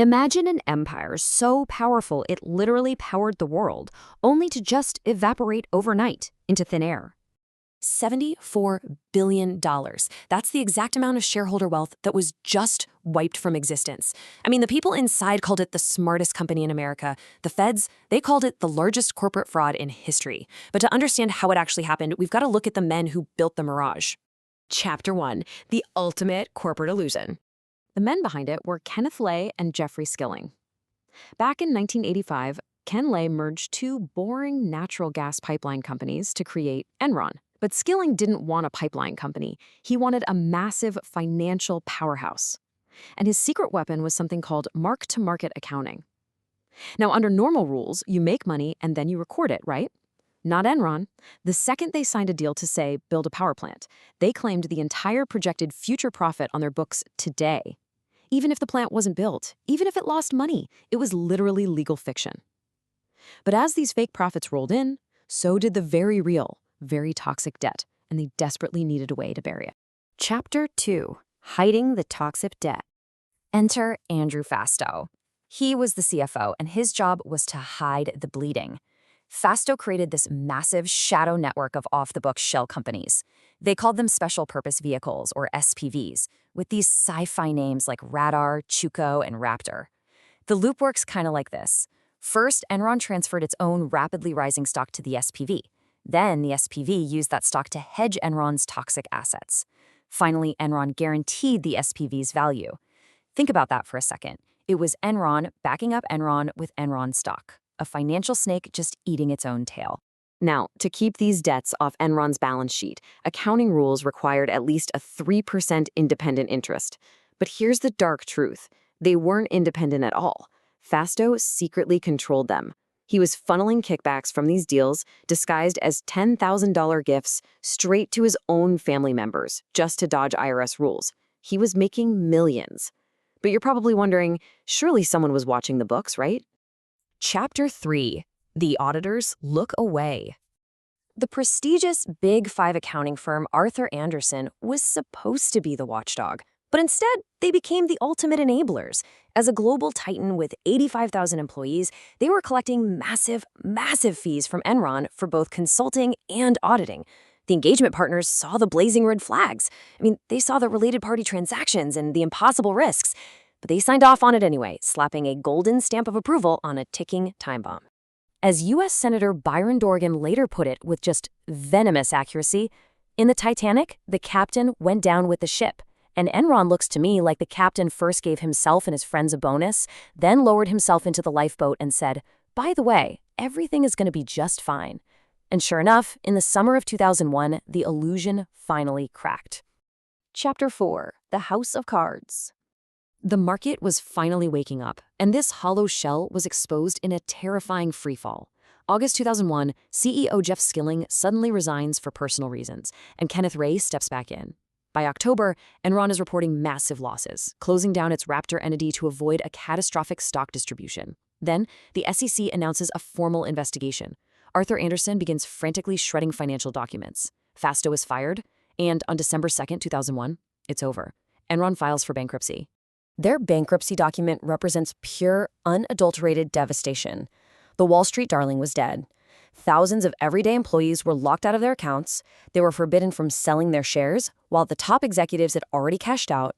Imagine an empire so powerful it literally powered the world, only to just evaporate overnight into thin air. $74 billion. That's the exact amount of shareholder wealth that was just wiped from existence. I mean, the people inside called it the smartest company in America. The feds, they called it the largest corporate fraud in history. But to understand how it actually happened, we've got to look at the men who built the mirage. Chapter 1, the ultimate corporate illusion. The men behind it were Kenneth Lay and Jeffrey Skilling. Back in 1985, Ken Lay merged two boring natural gas pipeline companies to create Enron. But Skilling didn't want a pipeline company. He wanted a massive financial powerhouse. And his secret weapon was something called mark-to-market accounting. Now, under normal rules, you make money and then you record it, right? Not Enron. The second they signed a deal to, say, build a power plant, they claimed the entire projected future profit on their books today. Even if the plant wasn't built, even if it lost money, it was literally legal fiction. But as these fake profits rolled in, so did the very real, very toxic debt, and they desperately needed a way to bury it. Chapter 2, Hiding the Toxic Debt. Enter Andrew Fastow. He was the CFO, and his job was to hide the bleeding. Fastow created this massive shadow network of off-the-books shell companies. They called them special purpose vehicles, or SPVs, with these sci-fi names like Radar, Chuko, and Raptor. The loop works kind of like this. First, Enron transferred its own rapidly rising stock to the SPV. Then the SPV used that stock to hedge Enron's toxic assets. Finally, Enron guaranteed the SPV's value. Think about that for a second. It was Enron backing up Enron with Enron stock, a financial snake just eating its own tail. Now, to keep these debts off Enron's balance sheet, accounting rules required at least a 3% independent interest. But here's the dark truth. They weren't independent at all. Fastow secretly controlled them. He was funneling kickbacks from these deals, disguised as $10,000 gifts, straight to his own family members, just to dodge IRS rules. He was making millions. But you're probably wondering, surely someone was watching the books, right? Chapter 3, The Auditors Look Away. The prestigious Big Five accounting firm Arthur Andersen was supposed to be the watchdog. But instead, they became the ultimate enablers. As a global titan with 85,000 employees, they were collecting massive, massive fees from Enron for both consulting and auditing. The engagement partners saw the blazing red flags. They saw the related party transactions and the impossible risks. But they signed off on it anyway, slapping a golden stamp of approval on a ticking time bomb. As U.S. Senator Byron Dorgan later put it with just venomous accuracy, in the Titanic, the captain went down with the ship. And Enron looks to me like the captain first gave himself and his friends a bonus, then lowered himself into the lifeboat and said, by the way, everything is going to be just fine. And sure enough, in the summer of 2001, the illusion finally cracked. Chapter 4, The House of Cards. The market was finally waking up, and this hollow shell was exposed in a terrifying freefall. August 2001, CEO Jeff Skilling suddenly resigns for personal reasons, and Kenneth Lay steps back in. By October, Enron is reporting massive losses, closing down its Raptor entity to avoid a catastrophic stock distribution. Then, the SEC announces a formal investigation. Arthur Andersen begins frantically shredding financial documents. Fastow is fired, and on December 2, 2001, it's over. Enron files for bankruptcy. Their bankruptcy document represents pure, unadulterated devastation. The Wall Street darling was dead. Thousands of everyday employees were locked out of their accounts. They were forbidden from selling their shares, while the top executives had already cashed out.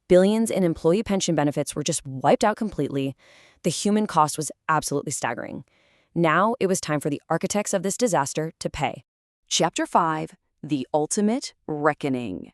Billions in employee pension benefits were just wiped out completely. The human cost was absolutely staggering. Now it was time for the architects of this disaster to pay. Chapter 5, The Ultimate Reckoning.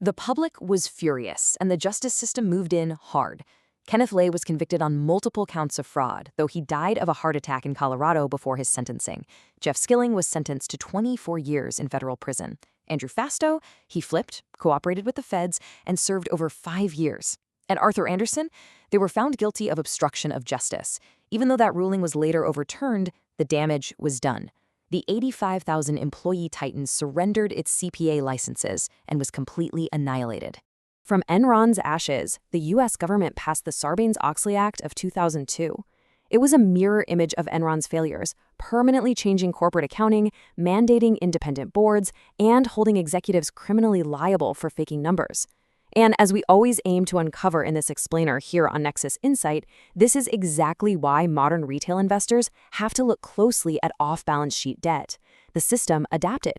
The public was furious, and the justice system moved in hard. Kenneth Lay was convicted on multiple counts of fraud, though he died of a heart attack in Colorado before his sentencing. Jeff Skilling was sentenced to 24 years in federal prison. Andrew Fastow, he flipped, cooperated with the feds, and served over 5 years. And Arthur Andersen, they were found guilty of obstruction of justice. Even though that ruling was later overturned, the damage was done. The 85,000 employee titan surrendered its CPA licenses and was completely annihilated. From Enron's ashes, the U.S. government passed the Sarbanes-Oxley Act of 2002. It was a mirror image of Enron's failures, permanently changing corporate accounting, mandating independent boards, and holding executives criminally liable for faking numbers. And as we always aim to uncover in this explainer here on Nexus Insight, this is exactly why modern retail investors have to look closely at off-balance sheet debt. The system adapted.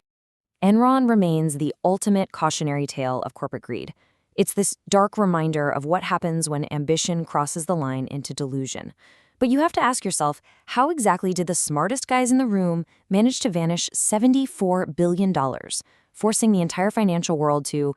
Enron remains the ultimate cautionary tale of corporate greed. It's this dark reminder of what happens when ambition crosses the line into delusion. But you have to ask yourself, how exactly did the smartest guys in the room manage to vanish $74 billion, forcing the entire financial world to